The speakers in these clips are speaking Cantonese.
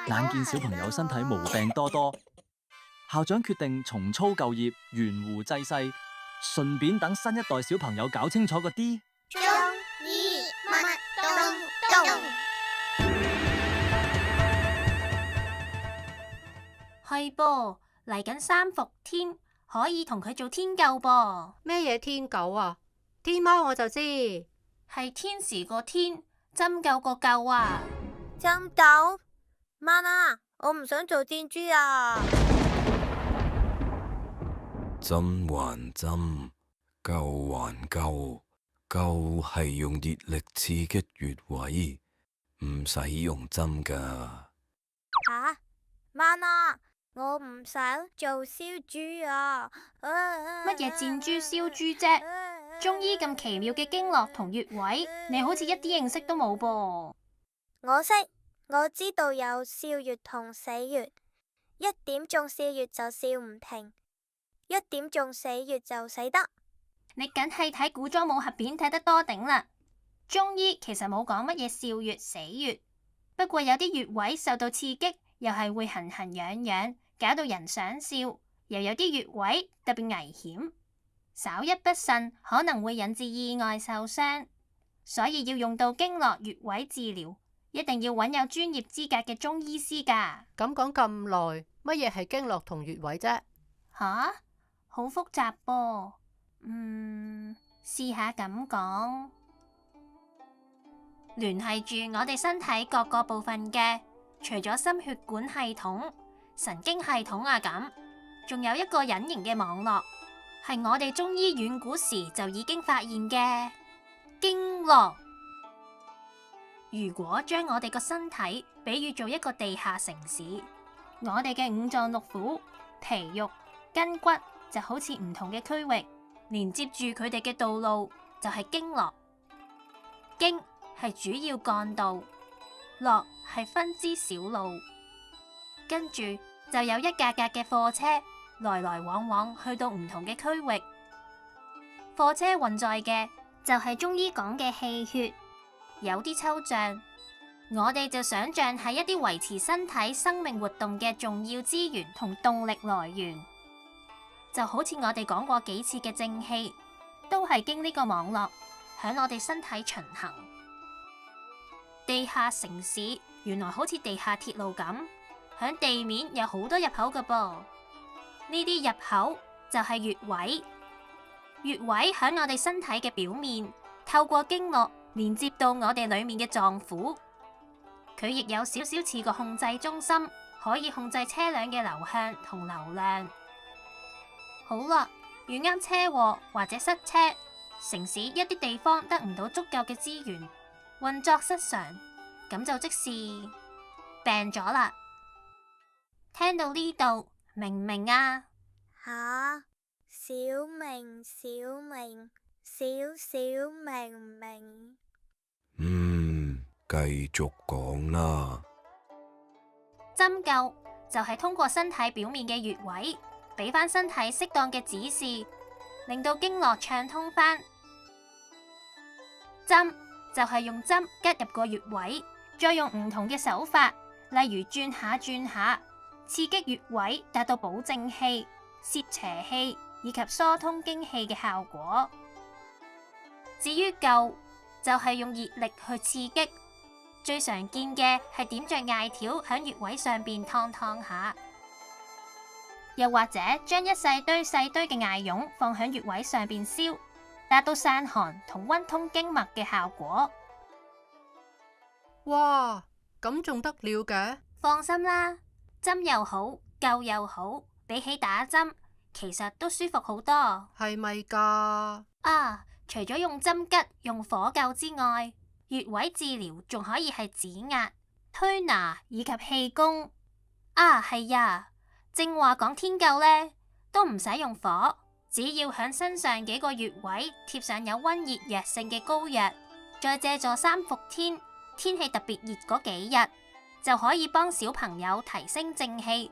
眼見小朋友身體毛病多多，校長決定重操舊業，懸壺濟世，順便等新一代小朋友搞清楚個啲中醫乜東東。係噃，嚟緊3伏天，可以同佢做天救噃。咩嘢天狗啊？天貓我就知，係天時個天，針灸個救啊！針灸？媽啊，我唔想做箭豬啊！針還針，灸還灸，灸係用熱力刺激穴位，唔使用針㗎。吓，媽啊，我唔想做燒豬啊！乜嘢箭豬燒豬啫？中醫咁奇妙嘅經絡同穴位，你好似一啲認識都冇噃。我識，我知道有笑穴同死穴，一點中笑穴就笑唔停，一點中死穴就死得。你梗係睇古裝武俠片睇得多頂啦。中醫其實冇講乜嘢笑穴死穴，不過有啲穴位受到刺激，又係會痕痕癢癢，搞到人想笑；又有啲穴位特別危險，稍一不慎可能會引致意外受傷，所以要用到經絡穴位治療，一定要揾有專業資格嘅中醫師㗎。咁講咁耐，乜嘢係經絡同穴位啫？吓？好複雜噃。試下咁講，聯繫住我哋身體各個部分嘅，除咗心血管系統、神經系統啊咁，仲有一個隱形嘅網絡，係我哋中醫遠古時就已經發現嘅經絡。如果將我哋個身體比喻做一個地下城市，我哋嘅五臟六腑、皮肉、筋骨就好似唔同嘅區域，連接住佢哋嘅道路就係經絡。經係主要幹道，絡係分支小路，跟住就有一架架嘅貨車來來往往去到唔同嘅區域。貨車運載嘅就係中醫講嘅氣血，有啲抽象，我哋就想象係一啲維持身體生命活動嘅重要資源同動力來源。就好似我哋講過幾次嘅正氣，都係經呢個網絡響我哋身體循行。地下城市原來好似地下鐵路咁，響地面有好多入口㗎噃。呢啲入口就係穴位，穴位響我哋身體嘅表面，透過經絡連接到我哋裏面嘅臟腑。佢亦有少少似個控制中心，可以控制車輛嘅流向同流量。好啦，遇啱車禍或者塞車，城市一啲地方得唔到足夠嘅資源，運作失常，咁就即是病咗啦。聽到呢度明唔明啊？吓，小明，少少明明。繼續講啦。針灸就係通過身體表面嘅穴位，俾翻身體適當嘅指示，令到經絡暢通翻。針就係用針吉入個穴位，再用唔同嘅手法，例如轉下轉下，刺激穴位，達到補正氣、泄邪氣以及疏通經氣嘅效果。至於灸就係用熱力去刺激，最常見嘅係點着艾條響穴位上邊燙燙下。又或者將一細堆細堆嘅艾絨放響穴位上邊燒，達到散寒同溫通經脈嘅效果。哇，咁仲得了嘅？放心啦，針又好，灸又好，比起打針，其實都舒服好多。係咪噶？啊，除咗用針吉、用火灸之外，穴位治療仲可以係指壓、推拿以及氣功。啊，係呀。正話講天灸呢，都唔使用火，只要響身上幾個穴位貼上有溫熱藥性嘅膏藥，再借助3伏天天氣特別熱嗰幾日，就可以幫小朋友提升正氣，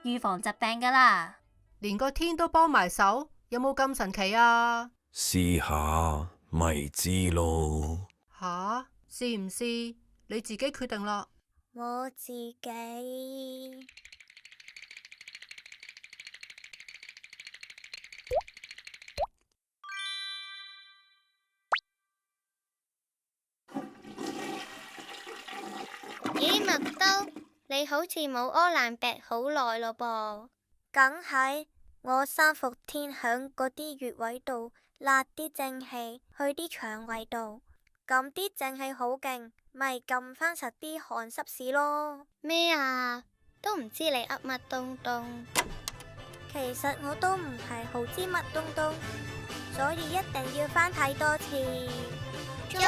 預防疾病噶啦。連個天都幫埋手，有冇咁神奇啊？試下咪知咯。吓，試唔試？你自己決定啦。我自己。咦，麥兜，你好似冇屙爛壁好耐咯噃。梗係，我3伏天響嗰啲穴位度辣啲正氣去啲腸胃度，咁啲正氣好勁，咪撳翻實啲寒濕事咯。咩啊？都唔知你噏乜東東。其實我都唔係好知乜東東，所以一定要翻睇多次。中